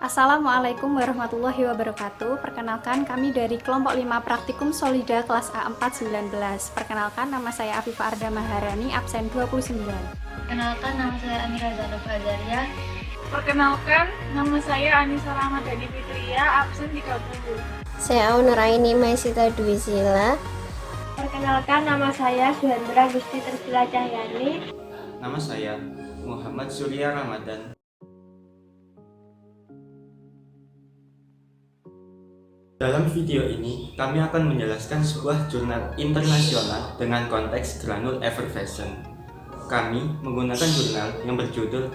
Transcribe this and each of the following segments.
Assalamualaikum warahmatullahi wabarakatuh. Perkenalkan, kami dari kelompok 5 Praktikum Solida kelas A419. Perkenalkan, nama saya Afifah Arda Maharani, absen 29. Perkenalkan, nama saya Amira Zanub Azaria. Perkenalkan, nama saya Anissa Ramadhani Fitria, absen 30. Saya Aunuraini Maisita Dwi Sila. Perkenalkan, nama saya Suhendra Gusti Tersila Cahyani. Nama saya Muhammad Surya Ramadan. Dalam video ini, kami akan menjelaskan sebuah jurnal internasional dengan konteks granule effervescent. Kami menggunakan jurnal yang berjudul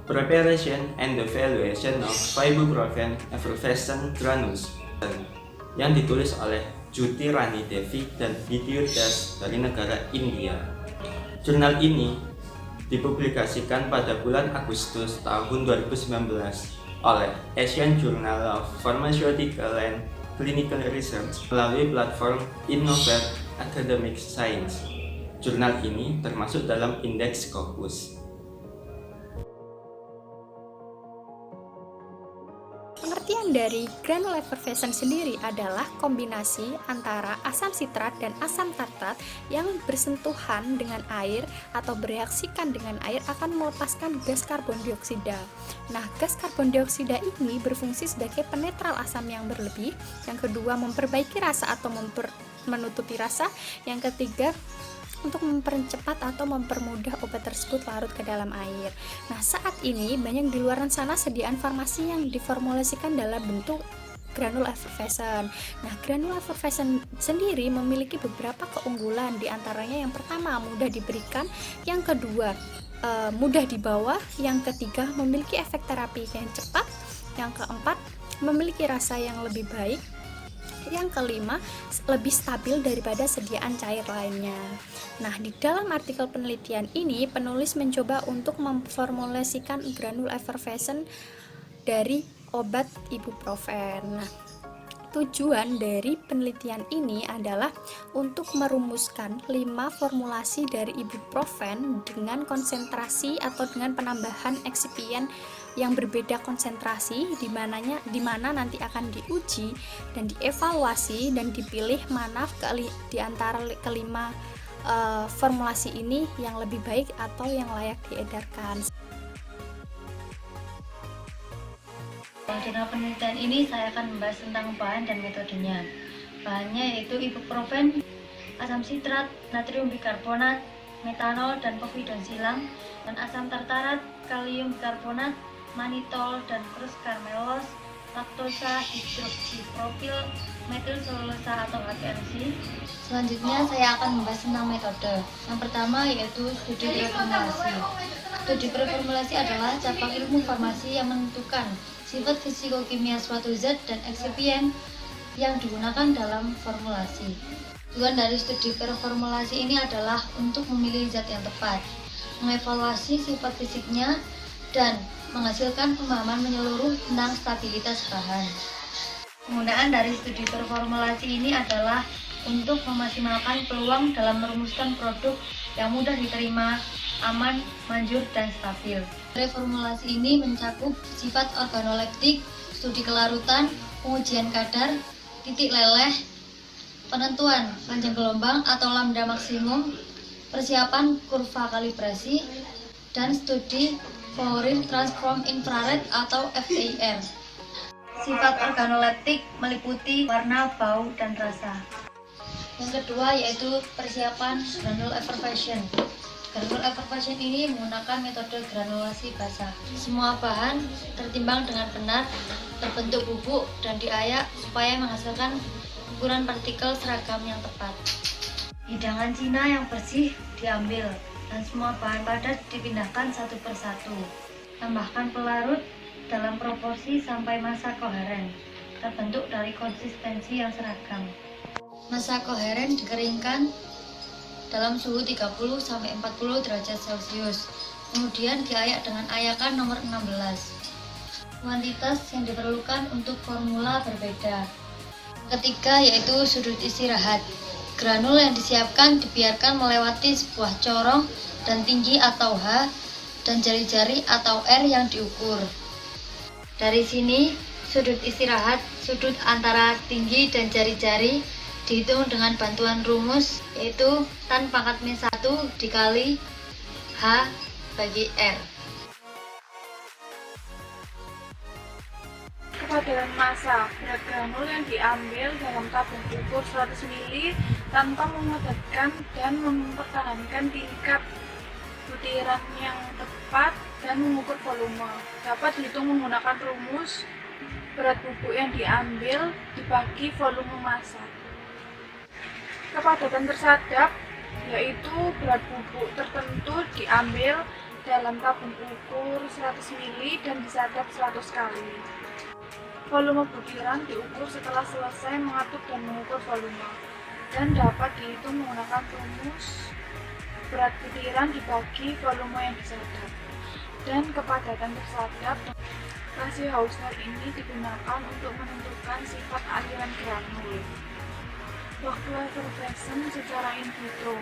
Preparation and Evaluation of Ibuprofen Effervescent Granules yang ditulis oleh Jyoti Rani Devi dan Ditya Das dari negara India. Jurnal ini dipublikasikan pada bulan Agustus tahun 2019 oleh Asian Journal of Pharmaceutical and Clinical Research melalui platform Innovate Academic Science. Jurnal ini termasuk dalam indeks Scopus. Pengertian dari granule effervescent sendiri adalah kombinasi antara asam sitrat dan asam tartrat yang bersentuhan dengan air atau bereaksikan dengan air akan melepaskan gas karbon dioksida. Nah, gas karbon dioksida ini berfungsi sebagai penetral asam yang berlebih. Yang kedua, memperbaiki rasa atau menutupi rasa. Yang ketiga, untuk mempercepat atau mempermudah obat tersebut larut ke dalam air. Nah, saat ini banyak di luar sana sediaan farmasi yang diformulasikan dalam bentuk granule effervescent. Nah, granule effervescent sendiri memiliki beberapa keunggulan, di antaranya yang pertama mudah diberikan, yang kedua mudah dibawa, yang ketiga memiliki efek terapi yang cepat, yang keempat memiliki rasa yang lebih baik, yang kelima lebih stabil daripada sediaan cair lainnya. Nah, di dalam artikel penelitian ini penulis mencoba untuk memformulasikan granule effervescent dari obat ibuprofen. Nah, tujuan dari penelitian ini adalah untuk merumuskan 5 formulasi dari ibuprofen dengan konsentrasi atau dengan penambahan eksipien yang berbeda konsentrasi, di mana nanti akan diuji dan dievaluasi dan dipilih mana di antara kelima formulasi ini yang lebih baik atau yang layak diedarkan. Dalam jurnal penelitian ini saya akan membahas tentang bahan dan metodenya. Bahannya yaitu ibuprofen, asam sitrat, natrium bikarbonat, metanol dan povidon silang, dan asam tartarat, kalium bikarbonat, manitol dan fruscarmelos, laktosa, hidroksipropil, metil selulosa atau HPLC. Selanjutnya saya akan membahas tentang metode. Yang pertama yaitu studi preformulasi. Studi preformulasi adalah cabang ilmu farmasi yang menentukan sifat fisikokimia suatu zat dan eksipien yang digunakan dalam formulasi. Tujuan dari studi preformulasi ini adalah untuk memilih zat yang tepat, mengevaluasi sifat fisiknya, dan menghasilkan pemahaman menyeluruh tentang stabilitas bahan. Penggunaan dari studi preformulasi ini adalah untuk memaksimalkan peluang dalam merumuskan produk yang mudah diterima, aman, manjur, dan stabil. Preformulasi ini mencakup sifat organoleptik, studi kelarutan, pengujian kadar, titik leleh, penentuan panjang gelombang atau lambda maksimum, persiapan kurva kalibrasi, dan studi Fluorine Transform Infrared atau FTIR. Sifat organoleptik meliputi warna, bau, dan rasa. Yang kedua yaitu persiapan granule effervescent. Granule effervescent ini menggunakan metode granulasi basah. Semua bahan tertimbang dengan benar, terbentuk bubuk, dan diayak supaya menghasilkan ukuran partikel seragam yang tepat. Hidangan Cina yang bersih diambil dan semua bahan padat dipindahkan satu persatu. Tambahkan pelarut dalam proporsi sampai massa koheren, terbentuk dari konsistensi yang seragam. Massa koheren dikeringkan dalam suhu 30-40 derajat Celcius. Kemudian diayak dengan ayakan nomor 16. Kuantitas yang diperlukan untuk formula berbeda. Ketiga yaitu sudut istirahat. Granul yang disiapkan dibiarkan melewati sebuah corong dan tinggi atau H dan jari-jari atau R yang diukur. Dari sini, sudut istirahat, sudut antara tinggi dan jari-jari dihitung dengan bantuan rumus, yaitu tan pangkat min 1 dikali H bagi R. Kepadatan massa berat granul yang diambil dalam tabung ukur 100 ml tanpa memadatkan dan mempertahankan tingkat butiran yang tepat dan mengukur volume dapat dihitung menggunakan rumus berat bubuk yang diambil dibagi volume massa. Kepadatan tersadap yaitu berat bubuk tertentu diambil dalam tabung ukur 100 ml dan disadap 100 kali. Volume butiran diukur setelah selesai mengatur dan mengukur volume dan dapat dihitung menggunakan rumus berat butiran dibagi volume yang disadap. Dan kepadatan tersadap, rasio Hausner ini digunakan untuk menentukan sifat aliran granul. Waktu effervescen secara in vitro.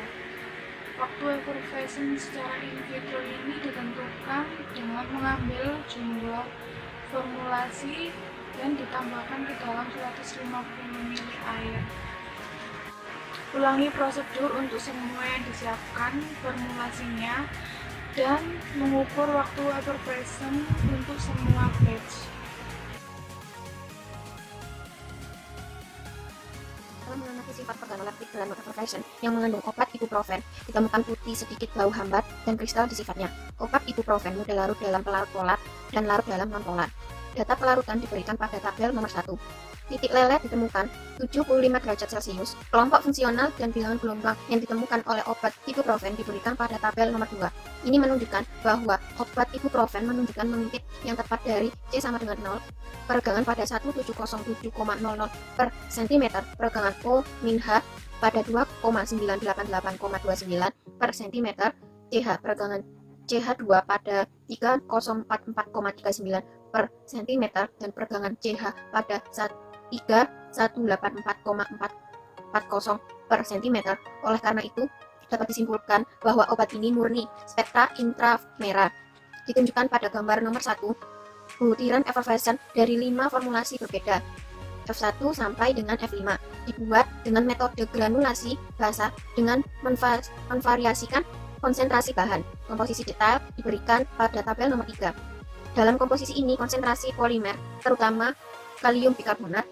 Waktu effervescen secara in vitro ini ditentukan dengan mengambil jumlah formulasi dan ditambahkan ke dalam 150 ml air. Ulangi prosedur untuk semua yang disiapkan formulasinya dan mengukur waktu effervescen untuk semua batch. Dalam mengamati sifat organoleptik granul effervescen yang mengandung obat ibuprofen, ditemukan putih sedikit bau hambar dan kristal di sifatnya. Obat ibuprofen mudah larut dalam pelarut polar dan larut dalam non-polar. Data pelarutan diberikan pada tabel nomor 1. Titik lelet ditemukan 75 derajat Celcius. Kelompok fungsional dan bilangan gelombang yang ditemukan oleh obat ibuprofen diberikan pada tabel nomor 2. Ini menunjukkan bahwa obat ibuprofen menunjukkan mengintip yang tepat dari C sama dengan 0, peregangan pada 1707,00 per cm, peregangan O min H pada 2,988,29 per cm, CH peregangan CH2 pada 3044,39 per cm dan peregangan CH pada 3184,440 per cm. Oleh karena itu, dapat disimpulkan bahwa obat ini murni spektra intramerah. Ditunjukkan pada gambar nomor 1, butiran effervescen dari 5 formulasi berbeda, F1 sampai dengan F5, dibuat dengan metode granulasi basah dengan memvariasikan konsentrasi bahan. Komposisi detail diberikan pada tabel nomor 3. Dalam komposisi ini, konsentrasi polimer, terutama kalium bikarbonat,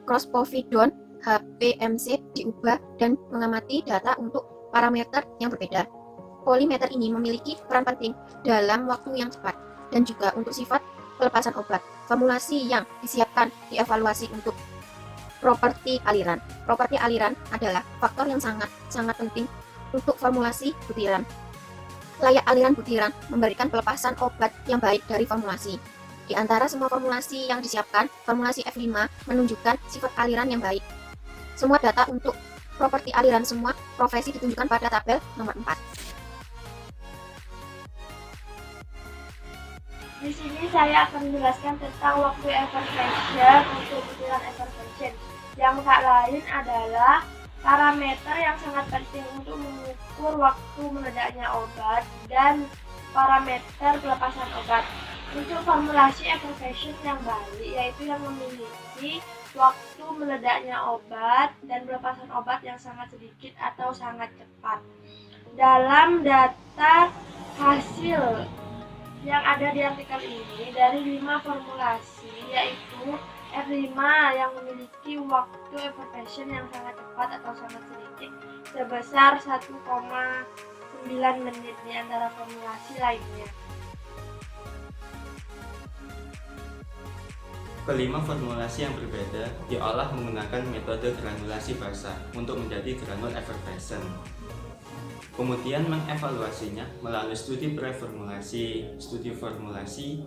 crospovidone, HPMC diubah dan mengamati data untuk parameter yang berbeda. Polimeter ini memiliki peran penting dalam waktu yang cepat dan juga untuk sifat pelepasan obat. Formulasi yang disiapkan dievaluasi untuk properti aliran. Properti aliran adalah faktor yang sangat penting untuk formulasi butiran. Layak aliran butiran memberikan pelepasan obat yang baik dari formulasi. Di antara semua formulasi yang disiapkan, formulasi F5 menunjukkan sifat aliran yang baik. Semua data untuk properti aliran semua profesi ditunjukkan pada tabel nomor 4. Di sini saya akan menjelaskan tentang waktu effervescen untuk butiran effervescen, yang tak lain adalah parameter yang sangat penting untuk mengukur waktu meledaknya obat dan parameter pelepasan obat. Untuk formulasi effervescen yang baik, yaitu yang memiliki waktu meledaknya obat dan pelepasan obat yang sangat sedikit atau sangat cepat. Dalam data hasil yang ada di artikel ini, dari 5 formulasi, yaitu F5 yang memiliki waktu effervescen yang sangat cepat atau sangat sedikit sebesar 1,9 menit di antara formulasi lainnya. Kelima formulasi yang berbeda diolah menggunakan metode granulasi basah untuk menjadi granul effervescen. Kemudian mengevaluasinya melalui studi preformulasi, studi formulasi,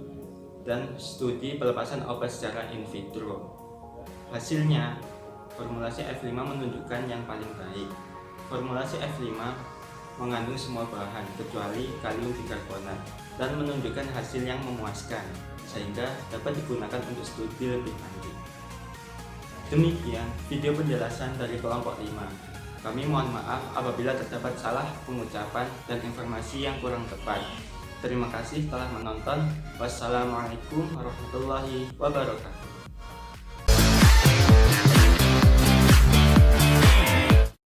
dan studi pelepasan obat secara in vitro. Hasilnya, formulasi F5 menunjukkan yang paling baik. Formulasi F5 mengandung semua bahan kecuali kalium bikarbonat dan menunjukkan hasil yang memuaskan, sehingga dapat digunakan untuk studi lebih lanjut. Demikian video penjelasan dari kelompok 5. Kami mohon maaf apabila terdapat salah pengucapan dan informasi yang kurang tepat. Terima kasih telah menonton. Wassalamualaikum warahmatullahi wabarakatuh.